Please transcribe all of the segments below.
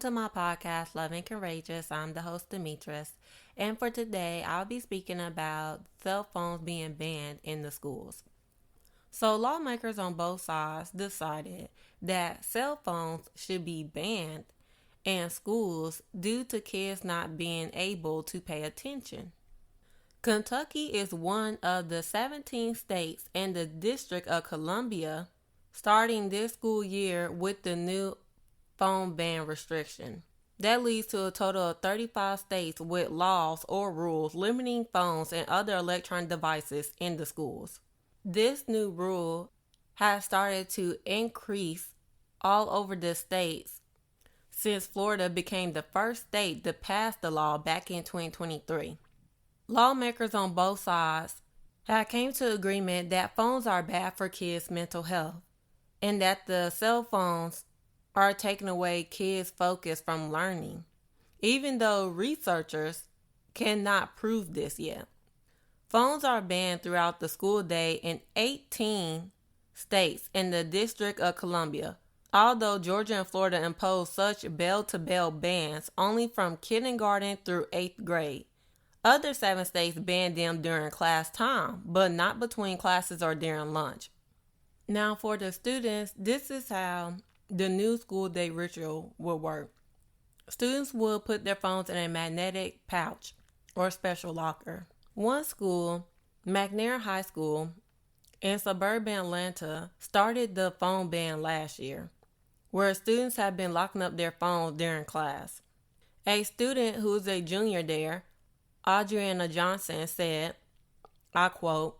to my podcast, Love and Courageous. I'm the host, Demetris. And for today, I'll be speaking about cell phones being banned in the schools. So, lawmakers on both sides decided that cell phones should be banned in schools due to kids not being able to pay attention. Kentucky is one of the 17 states in the District of Columbia starting this school year with the new phone ban restriction. That leads to a total of 35 states with laws or rules limiting phones and other electronic devices in the schools. This new rule has started to increase all over the states since Florida became the first state to pass the law back in 2023. Lawmakers on both sides have came to agreement that phones are bad for kids' mental health and that the cell phones are taking away kids' focus from learning, even though researchers cannot prove this yet. Phones are banned throughout the school day in 18 states in the District of Columbia, although Georgia and Florida impose such bell-to-bell bans only from kindergarten through 8th grade. Other 7 states ban them during class time, but not between classes or during lunch. Now for the students, this is how the new school day ritual will work. Students will put their phones in a magnetic pouch or special locker. One school, McNair High School in suburban Atlanta, started the phone ban last year, where students have been locking up their phones during class. A student who is a junior there, Adriana Johnson, said, I quote,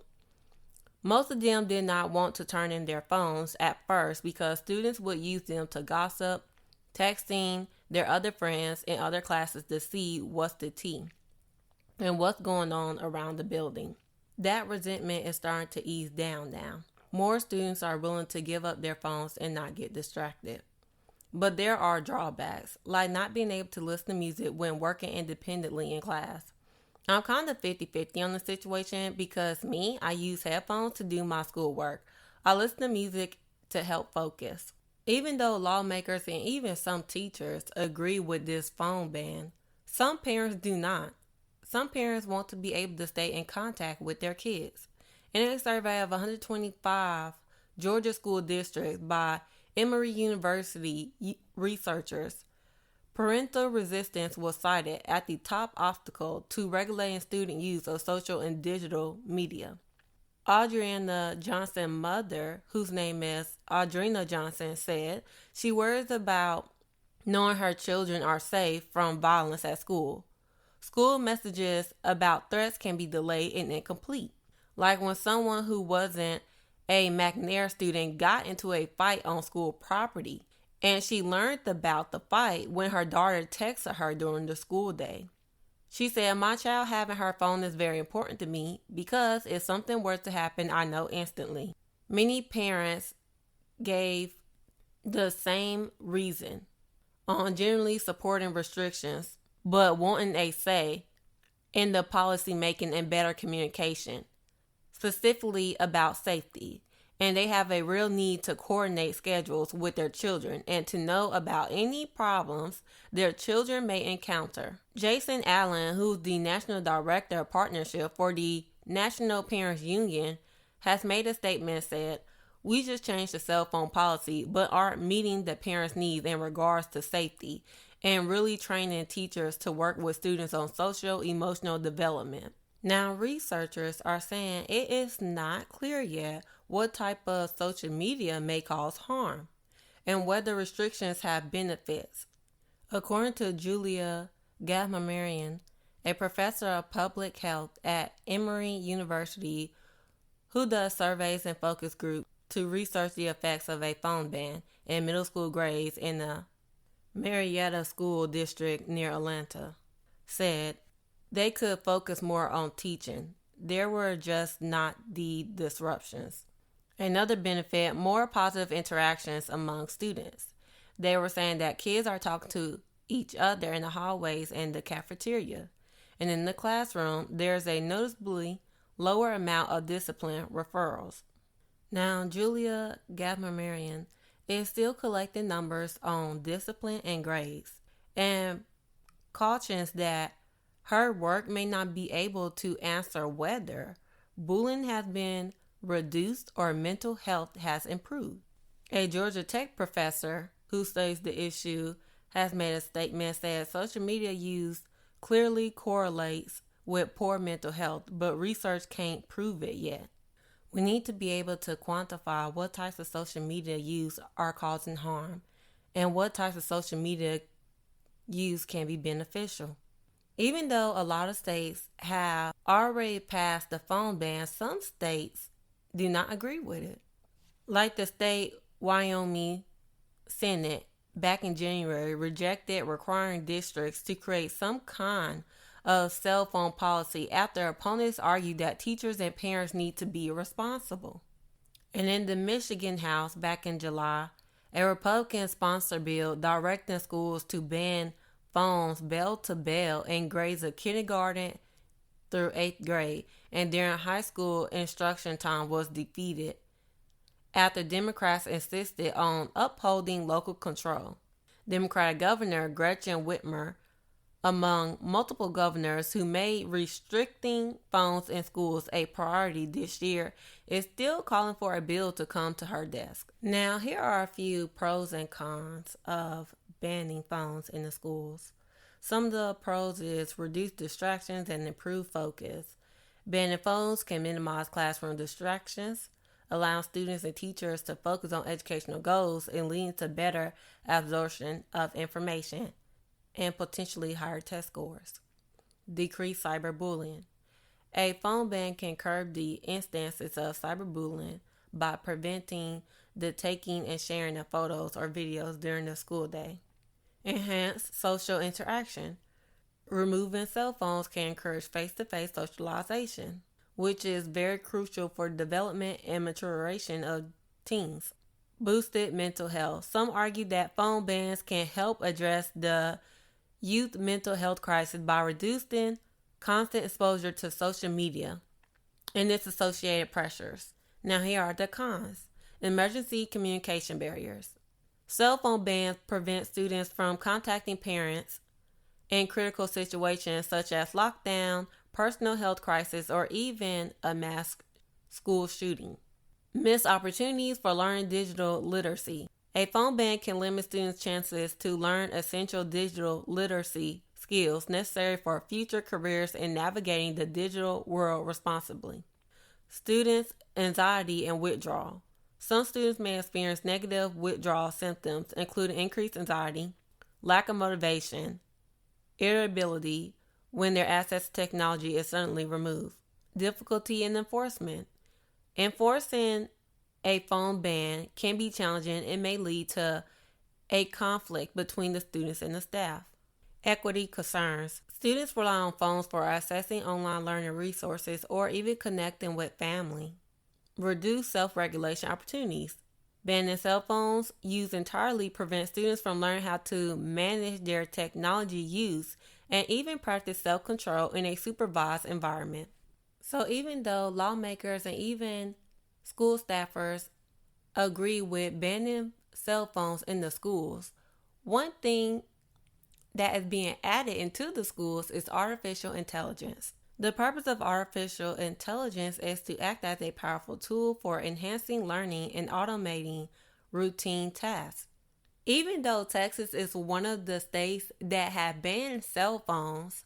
"Most of them did not want to turn in their phones at first because students would use them to gossip, texting their other friends in other classes to see what's the tea and what's going on around the building. That resentment is starting to ease down now. More students are willing to give up their phones and not get distracted. But there are drawbacks, like not being able to listen to music when working independently in class. I'm kind of 50-50 on the situation because I use headphones to do my schoolwork. I listen to music to help focus. Even though lawmakers and even some teachers agree with this phone ban, some parents do not. Some parents want to be able to stay in contact with their kids. In a survey of 125 Georgia school districts by Emory University researchers, parental resistance was cited as the top obstacle to regulating student use of social and digital media. Adriana Johnson's mother, whose name is Audrina Johnson, said she worries about knowing her children are safe from violence at school. School messages about threats can be delayed and incomplete, like when someone who wasn't a McNair student got into a fight on school property. And she learned about the fight when her daughter texted her during the school day. She said, "My child having her phone is very important to me because if something were to happen, I know instantly." Many parents gave the same reason on generally supporting restrictions, but wanting a say in the policy making and better communication, specifically about safety. And they have a real need to coordinate schedules with their children and to know about any problems their children may encounter. Jason Allen, who's the National Director of Partnership for the National Parents Union, has made a statement and said, "We just changed the cell phone policy, but aren't meeting the parents' needs in regards to safety and really training teachers to work with students on social emotional development." Now, researchers are saying it is not clear yet what type of social media may cause harm and whether restrictions have benefits. According to Julia Gathmarian, a professor of public health at Emory University who does surveys and focus groups to research the effects of a phone ban in middle school grades in the Marietta School District near Atlanta, said they could focus more on teaching. There were just not the disruptions. Another benefit, more positive interactions among students. They were saying that kids are talking to each other in the hallways and the cafeteria. And in the classroom, there's a noticeably lower amount of discipline referrals. Now, Julia Gathmarian is still collecting numbers on discipline and grades. and cautions that her work may not be able to answer whether bullying has been reduced or mental health has improved. A Georgia Tech professor who studies the issue has made a statement saying social media use clearly correlates with poor mental health, but research can't prove it yet. We need to be able to quantify what types of social media use are causing harm and what types of social media use can be beneficial. Even though a lot of states have already passed the phone ban, some states do not agree with it. Like the state Wyoming Senate back in January rejected requiring districts to create some kind of cell phone policy after opponents argued that teachers and parents need to be responsible. And in the Michigan House back in July, a Republican sponsored bill directing schools to ban phones bell to bell in grades of kindergarten through 8th grade and during high school instruction time was defeated after Democrats insisted on upholding local control. Democratic Governor Gretchen Whitmer, among multiple governors who made restricting phones in schools a priority this year, is still calling for a bill to come to her desk. Now, here are a few pros and cons of banning phones in the schools. Some of the pros is reduce distractions and improve focus. Banning phones can minimize classroom distractions, allowing students and teachers to focus on educational goals and leading to better absorption of information and potentially higher test scores. Decrease cyberbullying. A phone ban can curb the instances of cyberbullying by preventing the taking and sharing of photos or videos during the school day. Enhance social interaction. Removing cell phones can encourage face-to-face socialization, which is very crucial for the development and maturation of teens. Boosted mental health. Some argue that phone bans can help address the youth mental health crisis by reducing constant exposure to social media and its associated pressures. Now here are the cons. Emergency communication barriers. Cell phone bans prevent students from contacting parents in critical situations such as lockdown, personal health crisis, or even a mass school shooting. Missed opportunities for learning digital literacy. A phone ban can limit students' chances to learn essential digital literacy skills necessary for future careers in navigating the digital world responsibly. Students' anxiety and withdrawal. Some students may experience negative withdrawal symptoms, including increased anxiety, lack of motivation, irritability when their access to technology is suddenly removed. Difficulty in enforcement. Enforcing a phone ban can be challenging and may lead to a conflict between the students and the staff. Equity concerns. Students rely on phones for accessing online learning resources or even connecting with family. Reduce self-regulation opportunities. Banning cell phones used entirely prevents students from learning how to manage their technology use and even practice self-control in a supervised environment. So even though lawmakers and even school staffers agree with banning cell phones in the schools, one thing that is being added into the schools is artificial intelligence. The purpose of artificial intelligence is to act as a powerful tool for enhancing learning and automating routine tasks. Even though Texas is one of the states that have banned cell phones,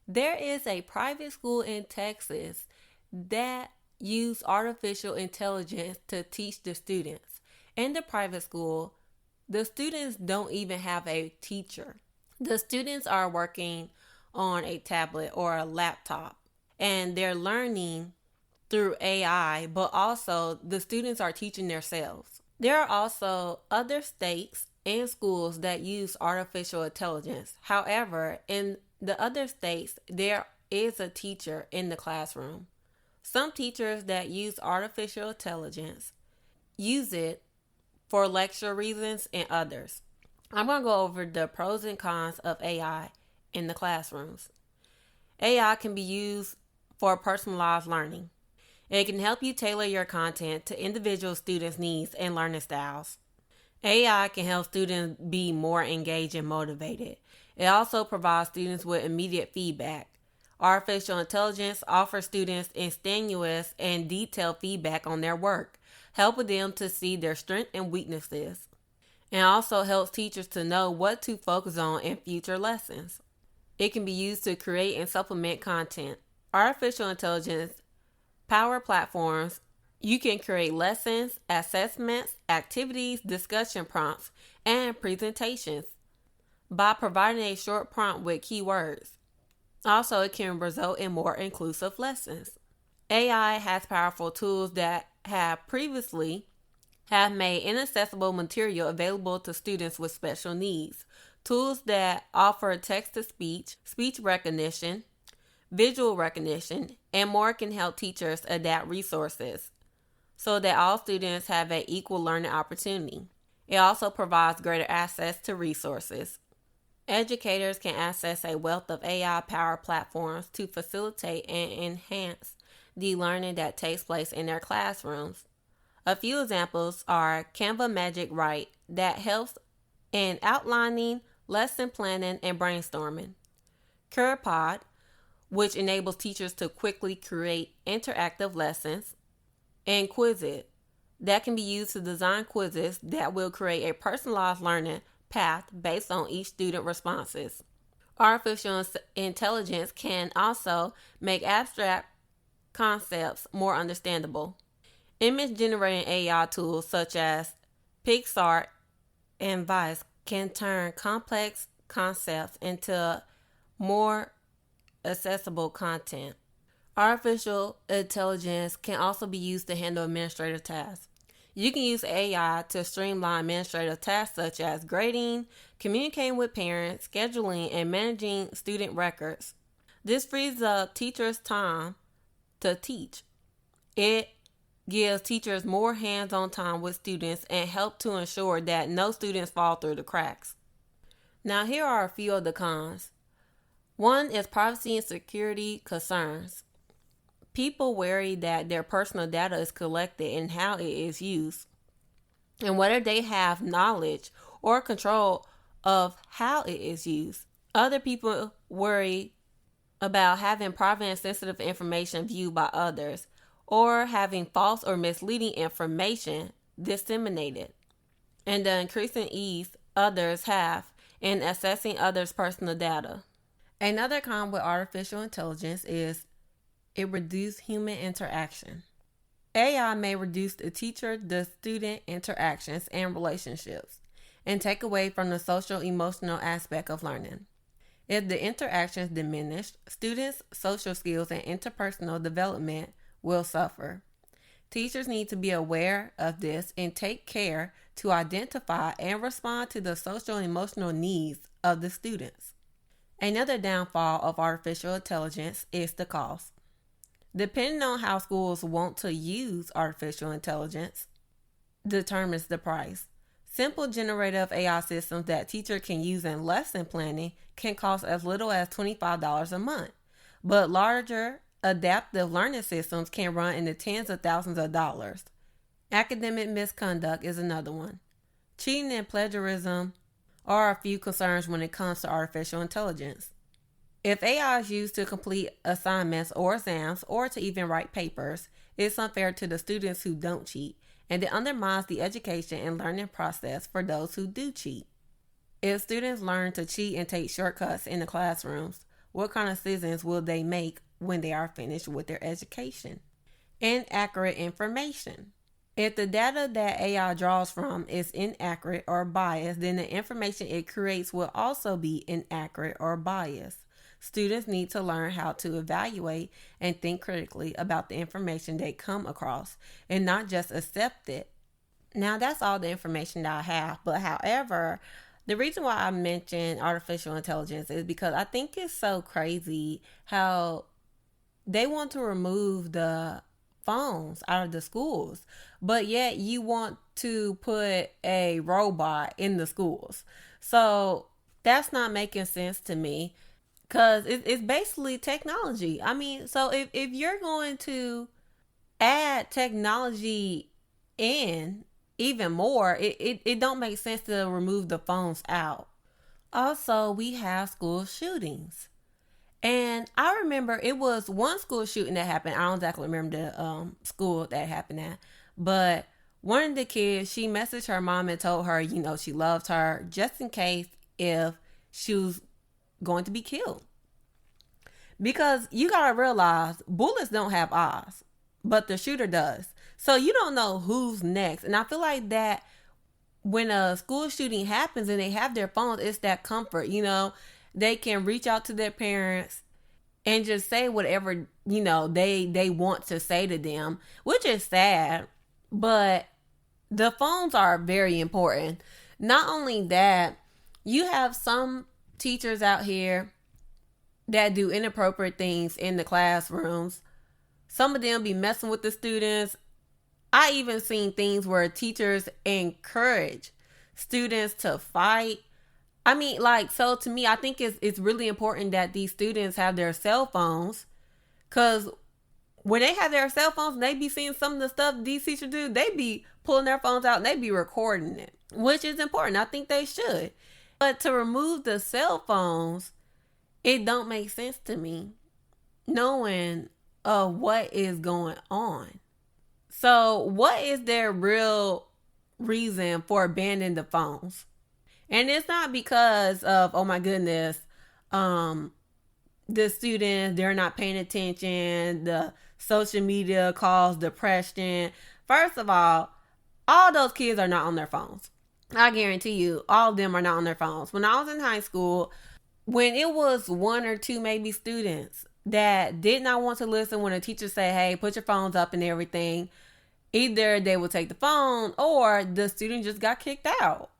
there is a private school in Texas that use artificial intelligence to teach the students. In the private school, the students don't even have a teacher. The students are working on a tablet or a laptop, and they're learning through AI, but also the students are teaching themselves. There are also other states and schools that use artificial intelligence. However, in the other states, there is a teacher in the classroom. Some teachers that use artificial intelligence use it for lecture reasons and others. I'm going to go over the pros and cons of AI in the classrooms. AI can be used for personalized learning. It can help you tailor your content to individual students' needs and learning styles. AI can help students be more engaged and motivated. It also provides students with immediate feedback. Artificial intelligence offers students instantaneous and detailed feedback on their work, helping them to see their strengths and weaknesses, and also helps teachers to know what to focus on in future lessons. It can be used to create and supplement content. Artificial intelligence power platforms, you can create lessons, assessments, activities, discussion prompts, and presentations by providing a short prompt with keywords. Also, it can result in more inclusive lessons. AI has powerful tools that have previously have made inaccessible material available to students with special needs. Tools that offer text to speech, speech recognition, visual recognition, and more can help teachers adapt resources so that all students have an equal learning opportunity. It also provides greater access to resources. Educators can access a wealth of AI-powered platforms to facilitate and enhance the learning that takes place in their classrooms. A few examples are Canva Magic Write that helps in outlining, lesson planning, and brainstorming. CurvePod, which enables teachers to quickly create interactive lessons. And Quizlet, that can be used to design quizzes that will create a personalized learning path based on each student responses. Artificial intelligence can also make abstract concepts more understandable. Image generating AI tools such as PixArt and Vice can turn complex concepts into more accessible content. Artificial intelligence can also be used to handle administrative tasks. You can use AI to streamline administrative tasks such as grading, communicating with parents, scheduling, and managing student records. This frees up teachers' time to teach. It gives teachers more hands-on time with students and helps to ensure that no students fall through the cracks. Now, here are a few of the cons. One is privacy and security concerns. People worry that their personal data is collected and how it is used, and whether they have knowledge or control of how it is used. Other people worry about having private and sensitive information viewed by others, or having false or misleading information disseminated, and the increasing ease others have in accessing others' personal data. Another con with artificial intelligence is it reduces human interaction. AI may reduce the teacher the student interactions and relationships and take away from the social emotional aspect of learning. If the interactions diminish, students' social skills and interpersonal development will suffer. Teachers need to be aware of this and take care to identify and respond to the social and emotional needs of the students. Another downfall of artificial intelligence is the cost. Depending on how schools want to use artificial intelligence determines the price. Simple generative AI systems that teachers can use in lesson planning can cost as little as $25 a month, but larger adaptive learning systems can run in the tens of thousands of dollars. Academic misconduct is another one. Cheating and plagiarism are a few concerns when it comes to artificial intelligence. If AI is used to complete assignments or exams or to even write papers, it's unfair to the students who don't cheat, and it undermines the education and learning process for those who do cheat. If students learn to cheat and take shortcuts in the classrooms, what kind of decisions will they make when they are finished with their education? Inaccurate information. If the data that AI draws from is inaccurate or biased, then the information it creates will also be inaccurate or biased. Students need to learn how to evaluate and think critically about the information they come across and not just accept it. Now, that's all the information that I have, but however, the reason why I mention artificial intelligence is because I think it's so crazy how they want to remove the phones out of the schools, but yet you want to put a robot in the schools. So that's not making sense to me. Because it's basically technology. I mean, so if you're going to add technology in even more, it don't make sense to remove the phones out. Also, we have school shootings. And I remember it was one school shooting that happened. I don't exactly remember the school that happened at. But one of the kids, she messaged her mom and told her, she loved her just in case if she was going to be killed. Because you got to realize bullets don't have eyes, but the shooter does. So you don't know who's next. And I feel like that when a school shooting happens and they have their phones, it's that comfort, they can reach out to their parents and just say whatever, they want to say to them, which is sad, but the phones are very important. Not only that, you have some teachers out here that do inappropriate things in the classrooms. Some of them be messing with the students. I even seen things where teachers encourage students to fight. I mean, so to me, I think it's really important that these students have their cell phones, because when they have their cell phones and they be seeing some of the stuff these teachers do, they be pulling their phones out and they be recording it, which is important. I think they should. But to remove the cell phones, it don't make sense to me, knowing what is going on. So what is their real reason for banning the phones? And it's not because of, oh my goodness, the students, they're not paying attention, the social media caused depression. First of all those kids are not on their phones. I guarantee you, all of them are not on their phones. When I was in high school, when it was one or two maybe students that did not want to listen when a teacher said, hey, put your phones up and everything, either they would take the phone or the student just got kicked out.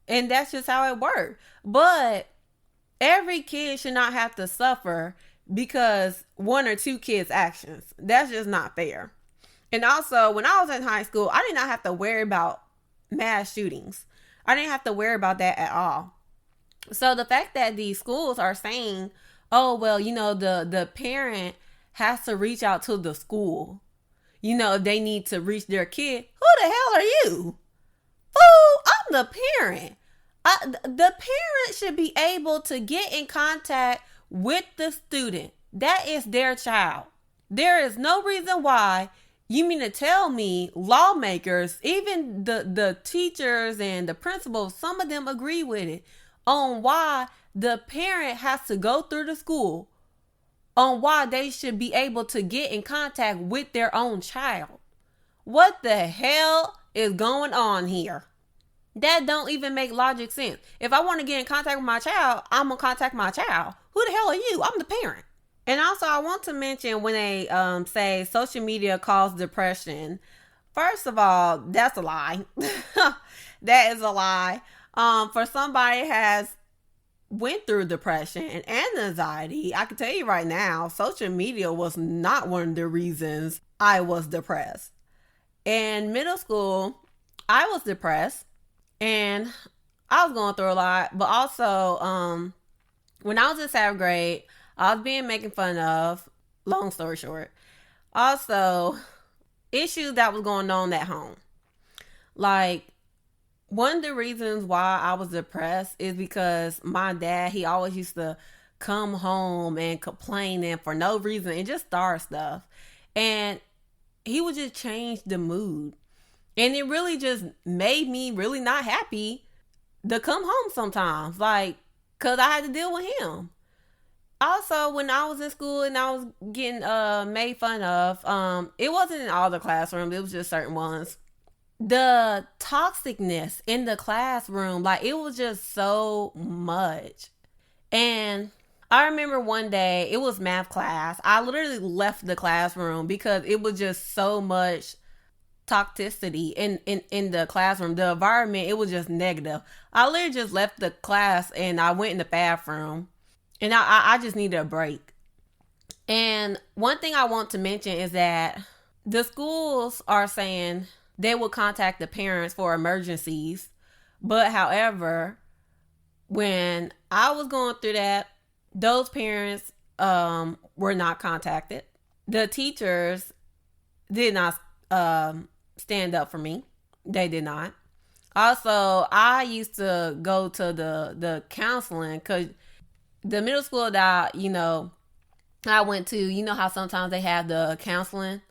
And that's just how it worked. But every kid should not have to suffer because one or two kids' actions. That's just not fair. And also, when I was in high school, I did not have to worry about mass shootings. I didn't have to worry about that at all. So the fact that these schools are saying, oh, well, the parent has to reach out to the school, if they need to reach their kid. Who the hell are you? Fool, I'm the parent. The parent should be able to get in contact with the student. That is their child. There is no reason why. You mean to tell me lawmakers, even the teachers and the principals, some of them agree with it, on why the parent has to go through the school, on why they should be able to get in contact with their own child. What the hell is going on here? That don't even make logic sense. If I want to get in contact with my child, I'm going to contact my child. Who the hell are you? I'm the parent. And also, I want to mention when they say social media caused depression. First of all, that's a lie. That is a lie. For somebody has went through depression and anxiety, I can tell you right now, social media was not one of the reasons I was depressed. In middle school, I was depressed and I was going through a lot, but also when I was in 7th grade, I was being making fun of, long story short. Also, issues that was going on at home. Like, one of the reasons why I was depressed is because my dad, he always used to come home and complaining for no reason and just start stuff. And he would just change the mood. And it really just made me really not happy to come home sometimes. Because I had to deal with him. Also, when I was in school and I was getting made fun of, it wasn't in all the classrooms. It was just certain ones. The toxicness in the classroom, it was just so much. And I remember one day, it was math class. I literally left the classroom because it was just so much toxicity in the classroom. The environment, it was just negative. I literally just left the class and I went in the bathroom. And I just needed a break. And one thing I want to mention is that the schools are saying they will contact the parents for emergencies. But however, when I was going through that, those parents were not contacted. The teachers did not stand up for me. They did not. Also, I used to go to the counseling because the middle school that I went to, you know how sometimes they have the counseling.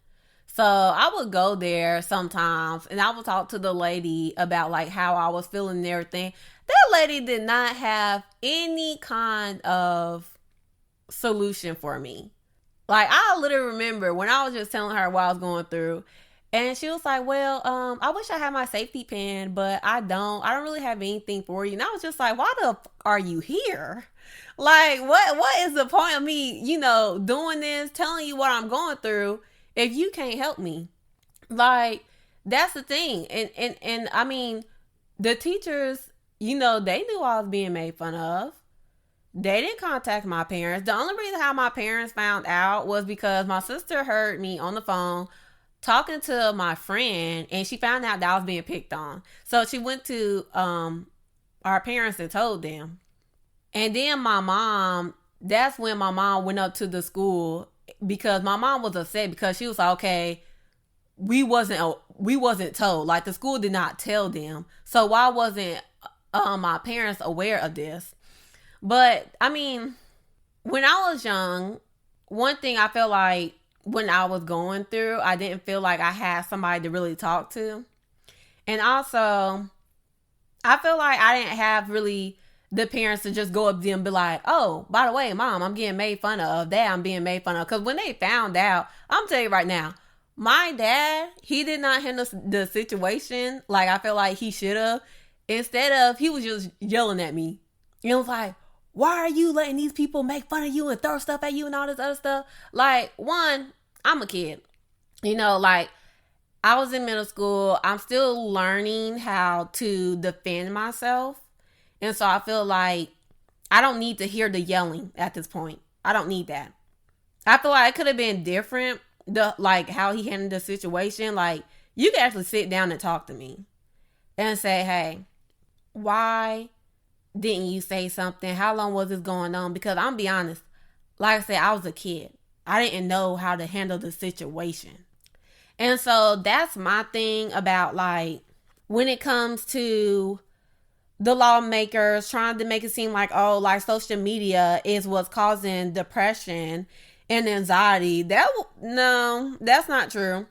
So I would go there sometimes and I would talk to the lady about like how I was feeling and everything. That lady did not have any kind of solution for me. Like, I literally remember when I was just telling her what I was going through, and she was like, well, I wish I had my safety pin, but I don't really have anything for you. And I was just like, why the are you here? Like, what is the point of me, doing this, telling you what I'm going through if you can't help me? Like, that's the thing. And I mean, the teachers, they knew I was being made fun of. They didn't contact my parents. The only reason how my parents found out was because my sister heard me on the phone talking to my friend, and she found out that I was being picked on. So she went to our parents and told them. And then that's when my mom went up to the school, because my mom was upset because she was like, okay, we wasn't told. Like, the school did not tell them. So why wasn't my parents aware of this? But I mean, when I was young, one thing I felt like when I was going through, I didn't feel like I had somebody to really talk to. And also, I feel like I didn't have really the parents to just go up to them and be like, oh, by the way, mom, I'm getting made fun of. Dad, I'm being made fun of. Because when they found out, I'm telling you right now, my dad, he did not handle the situation like I feel like he should have. Instead of, he was just yelling at me. It was like, why are you letting these people make fun of you and throw stuff at you and all this other stuff? Like, one, I'm a kid. Like, I was in middle school. I'm still learning how to defend myself. And so I feel like I don't need to hear the yelling at this point. I don't need that. I feel like it could have been different, like how he handled the situation. Like, you could actually sit down and talk to me and say, hey, why didn't you say something? How long was this going on? Because I'm be honest, like I said, I was a kid. I didn't know how to handle the situation. And so that's my thing about, like, when it comes to the lawmakers trying to make it seem like, oh, like social media is what's causing depression and anxiety. No, that's not true.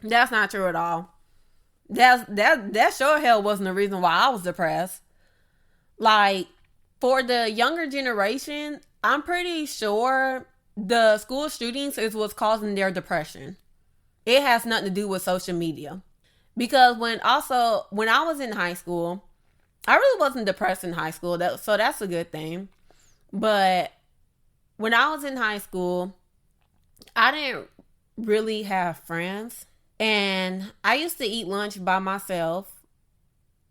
That's not true at all. That sure hell wasn't the reason why I was depressed. Like, for the younger generation, I'm pretty sure the school shootings is what's causing their depression. It has nothing to do with social media. Because when I was in high school, I really wasn't depressed in high school, so that's a good thing. But when I was in high school, I didn't really have friends. And I used to eat lunch by myself.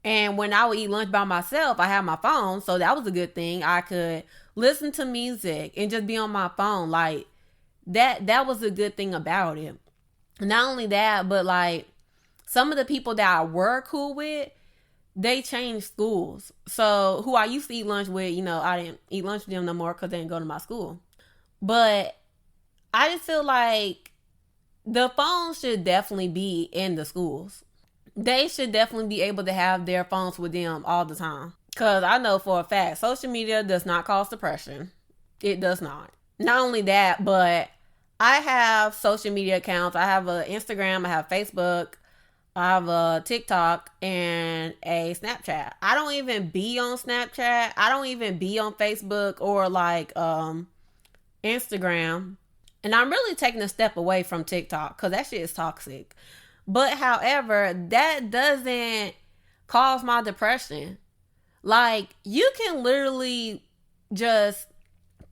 And when I would eat lunch by myself, I had my phone. So that was a good thing. I could listen to music and just be on my phone. Like, that was a good thing about it. Not only that, but like, some of the people that I were cool with, they changed schools. So who I used to eat lunch with, I didn't eat lunch with them no more because they didn't go to my school. But I just feel like the phones should definitely be in the schools. They should definitely be able to have their phones with them all the time. Because I know for a fact, social media does not cause depression. It does not. Not only that, but I have social media accounts. I have an Instagram, I have Facebook, I have a TikTok, and a Snapchat. I don't even be on Snapchat. I don't even be on Facebook or like Instagram. And I'm really taking a step away from TikTok because that shit is toxic. But however, that doesn't cause my depression. Like, you can literally just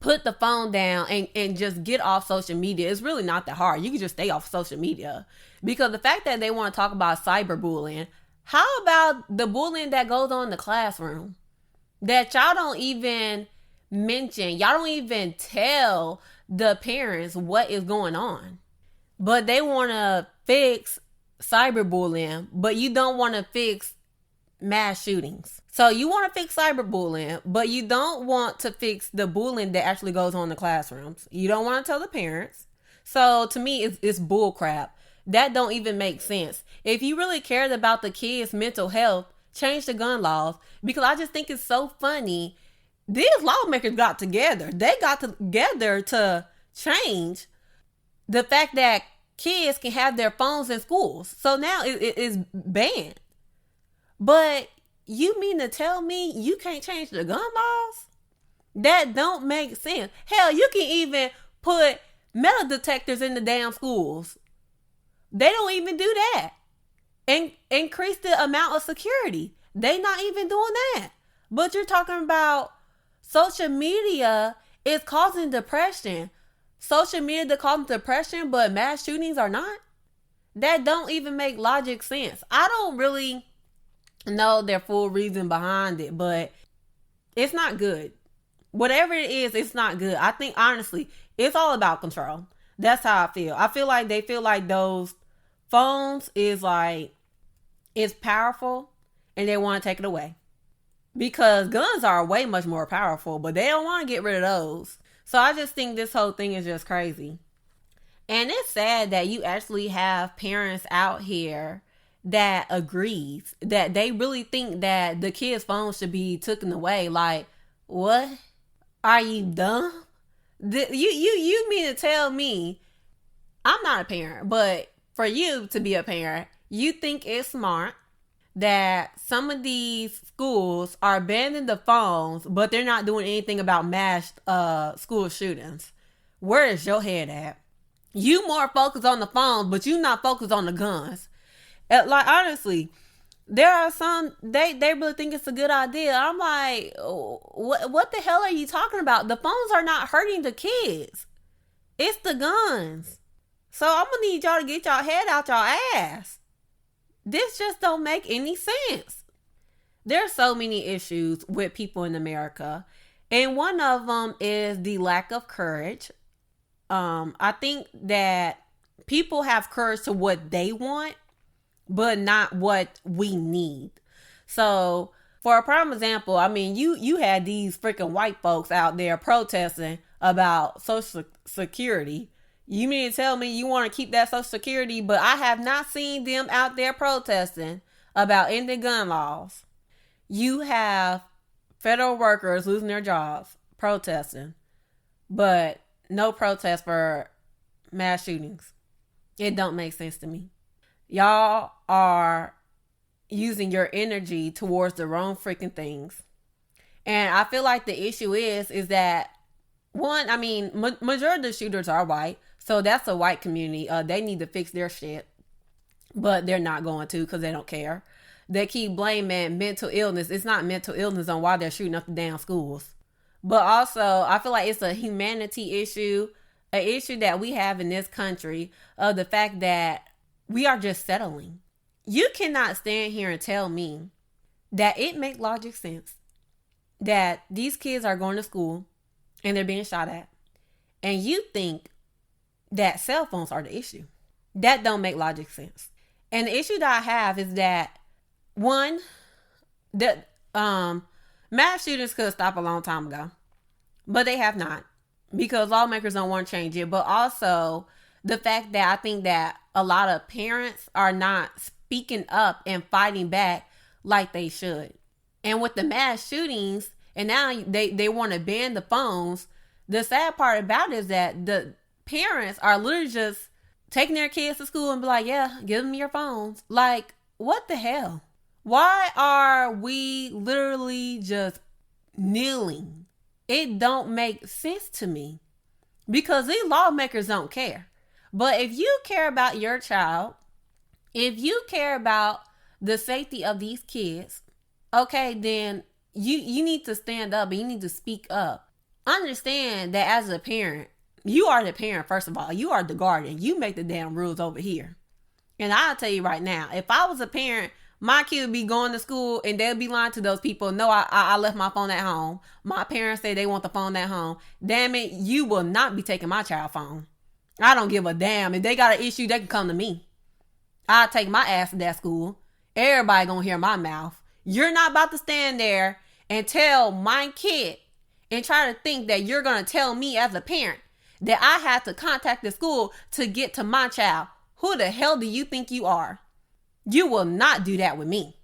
put the phone down and just get off social media. It's really not that hard. You can just stay off social media. Because the fact that they want to talk about cyberbullying, how about the bullying that goes on in the classroom? That y'all don't even mention. Y'all don't even tell the parents what is going on. But they want to fix cyberbullying, but you don't want to fix mass shootings. So you want to fix cyberbullying, but you don't want to fix the bullying that actually goes on in the classrooms. You don't want to tell the parents. So to me, it's bull crap. That don't even make sense. If you really cared about the kids' mental health, change the gun laws, because I just think it's so funny. These lawmakers got together. They got together to change the fact that kids can have their phones in schools. So now it is banned. But you mean to tell me you can't change the gun laws? That don't make sense. Hell, you can even put metal detectors in the damn schools. They don't even do that. And increase the amount of security. They not even doing that. But you're talking about social media is causing depression. Social media is causing depression, but mass shootings are not? That don't even make logic sense. I don't really know their full reason behind it, but it's not good. Whatever it is, it's not good. I think, honestly, it's all about control. That's how I feel. I feel like they feel like those phones is like, it's powerful, and they want to take it away. Because guns are way much more powerful, but they don't want to get rid of those. So I just think this whole thing is just crazy. And it's sad that you actually have parents out here that agrees, that they really think that the kids' phones should be taken away. Like, what? Are you dumb? You mean to tell me, I'm not a parent, but for you to be a parent, you think it's smart that some of these schools are banning the phones, but they're not doing anything about mass school shootings. Where is your head at? You more focused on the phones, but you not focused on the guns. Like, honestly, there are some, they really think it's a good idea. I'm like, what the hell are you talking about? The phones are not hurting the kids. It's the guns. So I'm going to need y'all to get y'all head out y'all ass. This just don't make any sense. There's so many issues with people in America. And one of them is the lack of courage. I think that people have courage to what they want, but not what we need. So, for a prime example, I mean, you had these freaking white folks out there protesting about Social Security. You mean to tell me you want to keep that Social Security, but I have not seen them out there protesting about ending gun laws. You have federal workers losing their jobs, protesting, but no protest for mass shootings. It don't make sense to me. Y'all are using your energy towards the wrong freaking things. And I feel like the issue is that, one, I mean, majority of the shooters are white. So that's a white community. They need to fix their shit. But they're not going to because they don't care. They keep blaming mental illness. It's not mental illness on why they're shooting up the damn schools. But also, I feel like it's a humanity issue. An issue that we have in this country of the fact that we are just settling. You cannot stand here and tell me that it makes logic sense that these kids are going to school and they're being shot at. And you think that cell phones are the issue. That don't make logic sense. And the issue that I have is that, one, that mass shootings could stop a long time ago, but they have not, because lawmakers don't want to change it. But also the fact that I think that a lot of parents are not speaking up and fighting back like they should. And with the mass shootings, and now they want to ban the phones, the sad part about it is that the parents are literally just taking their kids to school and be like, yeah, give them your phones. Like, what the hell? Why are we literally just kneeling? It don't make sense to me, because these lawmakers don't care. But if you care about your child, if you care about the safety of these kids, okay, then you need to stand up and you need to speak up. Understand that as a parent, you are the parent, first of all. You are the guardian. You make the damn rules over here. And I'll tell you right now, if I was a parent, my kid would be going to school and they'll be lying to those people. No, I left my phone at home. My parents say they want the phone at home. Damn it, you will not be taking my child's phone. I don't give a damn. If they got an issue, they can come to me. I'll take my ass to that school. Everybody gonna hear my mouth. You're not about to stand there and tell my kid and try to think that you're gonna tell me as a parent that I have to contact the school to get to my child. Who the hell do you think you are? You will not do that with me.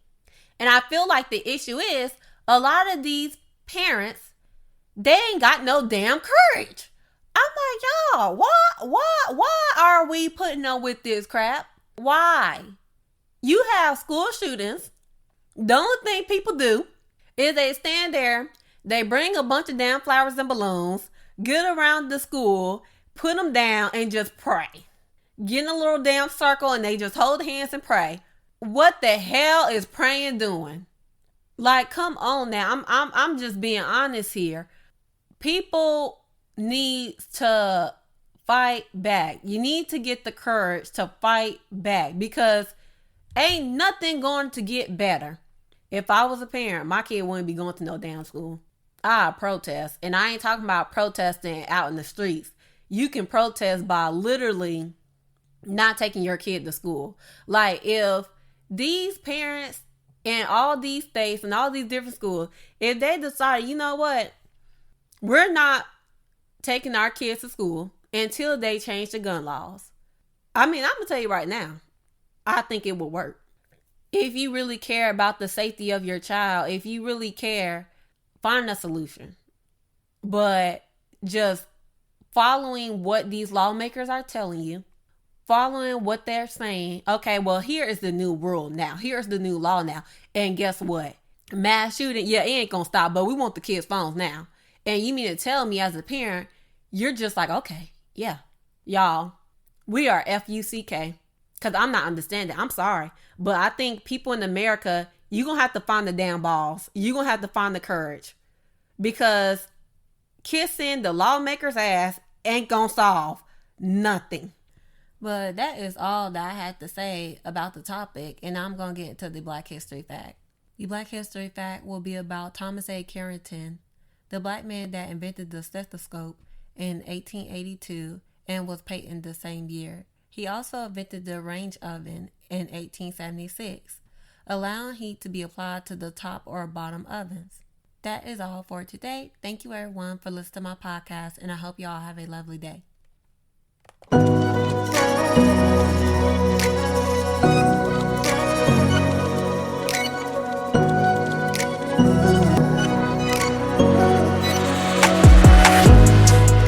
And I feel like the issue is a lot of these parents, they ain't got no damn courage. I'm like, y'all, why are we putting up with this crap? Why? You have school shootings. The only thing people do is they stand there, they bring a bunch of damn flowers and balloons, get around the school, put them down, and just pray. Get in a little damn circle and they just hold hands and pray. What the hell is praying doing? Like, come on now. I'm just being honest here. People need to fight back. You need to get the courage to fight back, because ain't nothing going to get better. If I was a parent, my kid wouldn't be going to no damn school. I protest. And I ain't talking about protesting out in the streets. You can protest by literally not taking your kid to school. Like, if these parents in all these states and all these different schools, if they decide, you know what, we're not taking our kids to school until they change the gun laws. I mean, I'm going to tell you right now, I think it will work. If you really care about the safety of your child, if you really care, find a solution. But just following what these lawmakers are telling you, following what they're saying, okay, well, here is the new rule now. Here's the new law now. And guess what? Mass shooting, yeah, it ain't going to stop, but we want the kids' phones now. And you mean to tell me as a parent, you're just like, okay, yeah, y'all, we are FUCK. Because I'm not understanding. I'm sorry. But I think people in America, you're going to have to find the damn balls. You're going to have to find the courage. Because kissing the lawmaker's ass ain't going to solve nothing. But that is all that I had to say about the topic. And I'm going to get into the Black History Fact. The Black History Fact will be about Thomas A. Carrington, the black man that invented the stethoscope in 1882 and was patented the same year. He also invented the range oven in 1876, allowing heat to be applied to the top or bottom ovens. That is all for today. Thank you everyone for listening to my podcast, and I hope y'all have a lovely day.